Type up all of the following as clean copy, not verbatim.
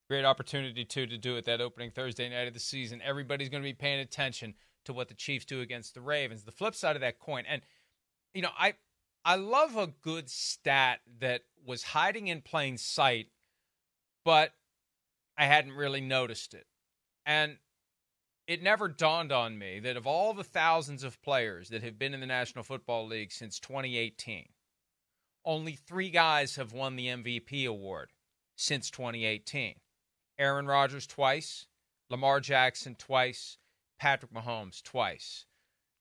Great opportunity, too, to do it that opening Thursday night of the season. Everybody's going to be paying attention to what the Chiefs do against the Ravens. The flip side of that coin, and, I love a good stat that was hiding in plain sight, but I hadn't really noticed it. And it never dawned on me that of all the thousands of players that have been in the National Football League since 2018, only 3 guys have won the MVP award since 2018. Aaron Rodgers twice, Lamar Jackson twice, Patrick Mahomes twice.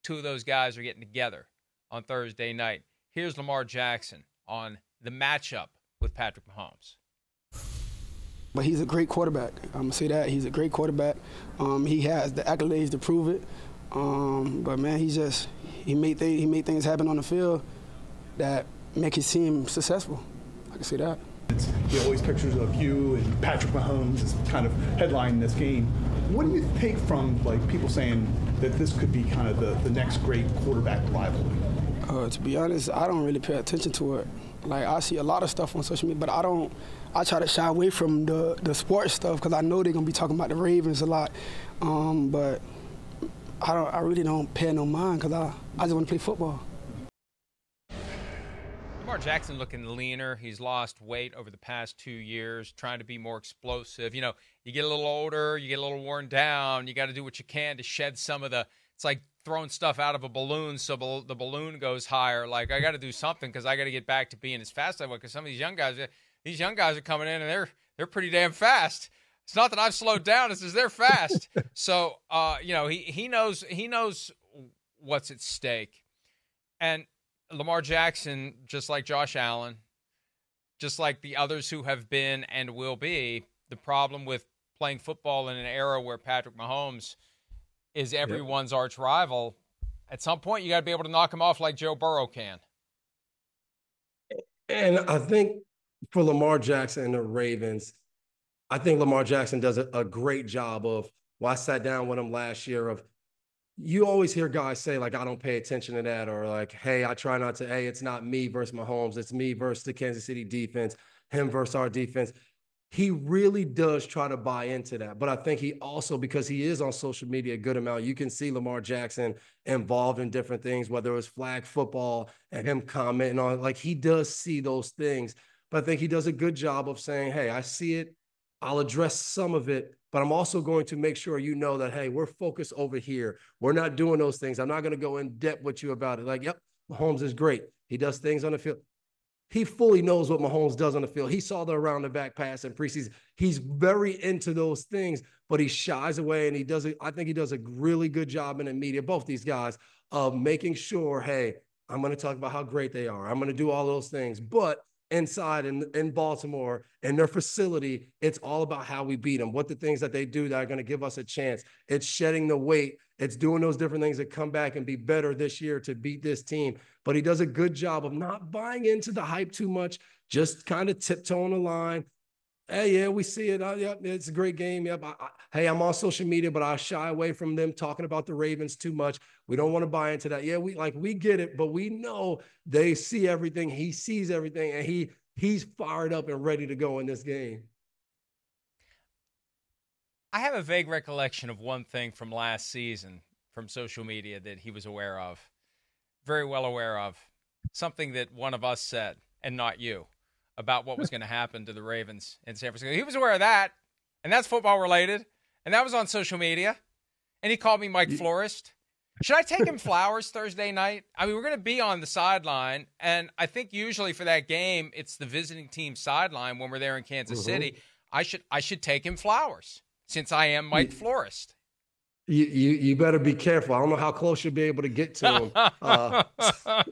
2 of those guys are getting together on Thursday night. Here's Lamar Jackson on the matchup with Patrick Mahomes. But he's a great quarterback. I'm going to say that. He's a great quarterback. He has the accolades to prove it. But, man, he made things happen on the field that make his team successful. I can say that. He always pictures of you and Patrick Mahomes as kind of headlining this game. What do you take from people saying that this could be kind of the next great quarterback rivalry? To be honest, I don't really pay attention to it. I see a lot of stuff on social media, but I try to shy away from the sports stuff because I know they're gonna be talking about the Ravens a lot. But I really don't pay no mind because I just want to play football. Lamar Jackson looking leaner. He's lost weight over the past 2 years, trying to be more explosive. You get a little older, you get a little worn down. You got to do what you can to shed some of the – it's like throwing stuff out of a balloon so the balloon goes higher. I got to do something because I got to get back to being as fast as I want because some of these young guys are coming in and they're pretty damn fast. It's not that I've slowed down. It's just they're fast. So, he knows what's at stake. And – Lamar Jackson, just like Josh Allen, just like the others who have been and will be, the problem with playing football in an era where Patrick Mahomes is everyone's arch rival, at some point you got to be able to knock him off like Joe Burrow can. And I think for Lamar Jackson and the Ravens, I think Lamar Jackson does a great job of, I sat down with him last year of, you always hear guys say, I don't pay attention to that, or hey, I try not to, hey, it's not me versus Mahomes, it's me versus the Kansas City defense, him versus our defense. He really does try to buy into that. But I think he also, because he is on social media a good amount, you can see Lamar Jackson involved in different things, whether it was flag football and him commenting on, he does see those things. But I think he does a good job of saying, hey, I see it, I'll address some of it, but I'm also going to make sure you know that, hey, we're focused over here. We're not doing those things. I'm not going to go in depth with you about it. Yep, Mahomes is great. He does things on the field. He fully knows what Mahomes does on the field. He saw the around the back pass in preseason. He's very into those things, but he shies away, and I think he does a really good job in the media, both these guys, of making sure, hey, I'm going to talk about how great they are. I'm going to do all those things. But inside in Baltimore and their facility, it's all about how we beat them, what the things that they do that are going to give us a chance. It's shedding the weight. It's doing those different things that come back and be better this year to beat this team. But he does a good job of not buying into the hype too much, just kind of tiptoeing the line. Hey, yeah, we see it. Yep, it's a great game. Yep. Hey, I'm on social media, but I shy away from them talking about the Ravens too much. We don't want to buy into that. Yeah, we get it, but we know they see everything. He sees everything, and he's fired up and ready to go in this game. I have a vague recollection of one thing from last season from social media that he was aware of, very well aware of, something that one of us said, and not you, about what was going to happen to the Ravens in San Francisco. He was aware of that, and that's football related, and that was on social media, and he called me Mike Florist. Should I take him flowers Thursday night? I mean, we're going to be on the sideline, and I think usually for that game, it's the visiting team sideline when we're there in Kansas City. I should take him flowers since I am Mike Florist. You better be careful. I don't know how close you'll be able to get to him.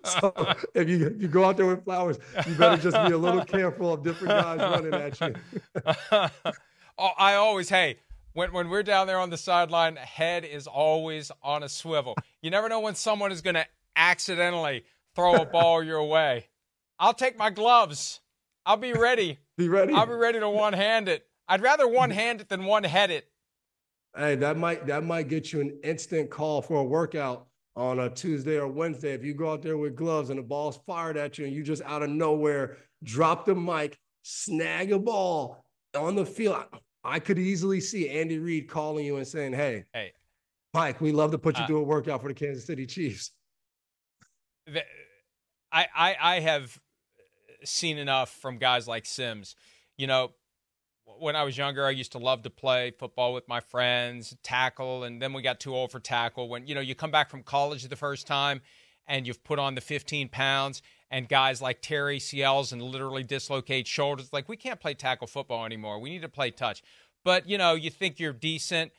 So if you go out there with flowers, you better just be a little careful of different guys running at you. I always, when we're down there on the sideline, head is always on a swivel. You never know when someone is going to accidentally throw a ball your way. I'll take my gloves. I'll be ready. Be ready. I'll be ready to one-hand it. I'd rather one-hand it than one-head it. Hey, that might get you an instant call for a workout on a Tuesday or Wednesday. If you go out there with gloves and the ball's fired at you and you just out of nowhere drop the mic, snag a ball on the field. I could easily see Andy Reid calling you and saying, hey, Hey, Mike, we love to put you through a workout for the Kansas City Chiefs. I have seen enough from guys like Sims. You know, when I was younger, I used to love to play football with my friends, tackle, and then we got too old for tackle. When, you know, you come back from college the first time and you've put on the 15 pounds and guys like tear ACLs and literally dislocate shoulders, like, we can't play tackle football anymore. We need to play touch. But, you know, you think you're decent,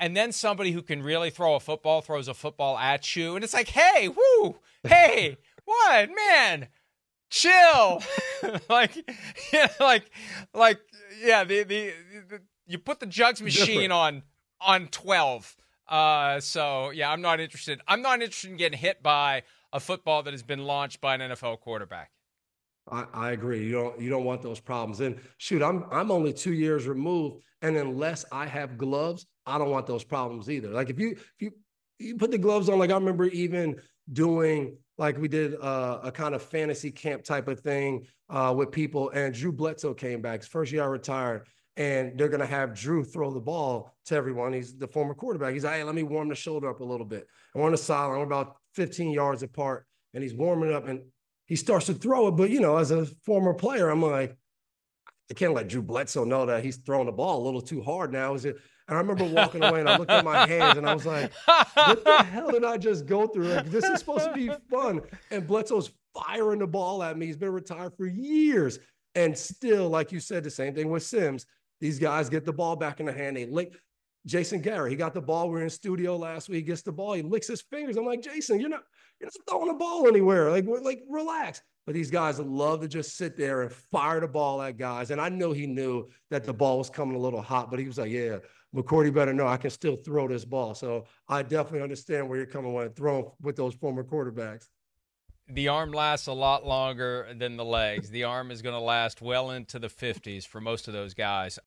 and then somebody who can really throw a football throws a football at you, and it's like, hey, woo, hey, what, man, chill. You put the jugs machine on 12. So yeah, I'm not interested. I'm not interested in getting hit by a football that has been launched by an NFL quarterback. I agree. You don't want those problems. And shoot, I'm only 2 years removed, and unless I have gloves, I don't want those problems either. Like if you put the gloves on, like I remember even doing, like we did a kind of fantasy camp type of thing with people, and Drew Bledsoe came back. His first year I retired, and they're going to have Drew throw the ball to everyone. He's the former quarterback. He's like, hey, let me warm the shoulder up a little bit. And we're on the sideline. We're about 15 yards apart, and he's warming up, and he starts to throw it. But, you know, as a former player, I'm like, I can't let Drew Bledsoe know that he's throwing the ball a little too hard now. And I remember walking away, and I looked at my hands, and I was like, what the hell did I just go through? Like, this is supposed to be fun. And Bledsoe's firing the ball at me. He's been retired for years. And still, like you said, the same thing with Sims. These guys get the ball back in the hand. They lick. Jason Garrett, he got the ball. We were in studio last week. He gets the ball. He licks his fingers. I'm like, Jason, you're not throwing the ball anywhere. Like, relax. But these guys love to just sit there and fire the ball at guys. And I know he knew that the ball was coming a little hot, but he was like, yeah, McCourty better know I can still throw this ball. So I definitely understand where you're coming when throwing with those former quarterbacks. The arm lasts a lot longer than the legs. The arm is going to last well into the 50s for most of those guys.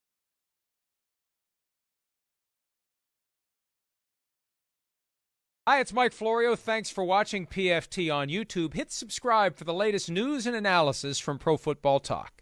Hi, it's Mike Florio. Thanks for watching PFT on YouTube. Hit subscribe for the latest news and analysis from Pro Football Talk.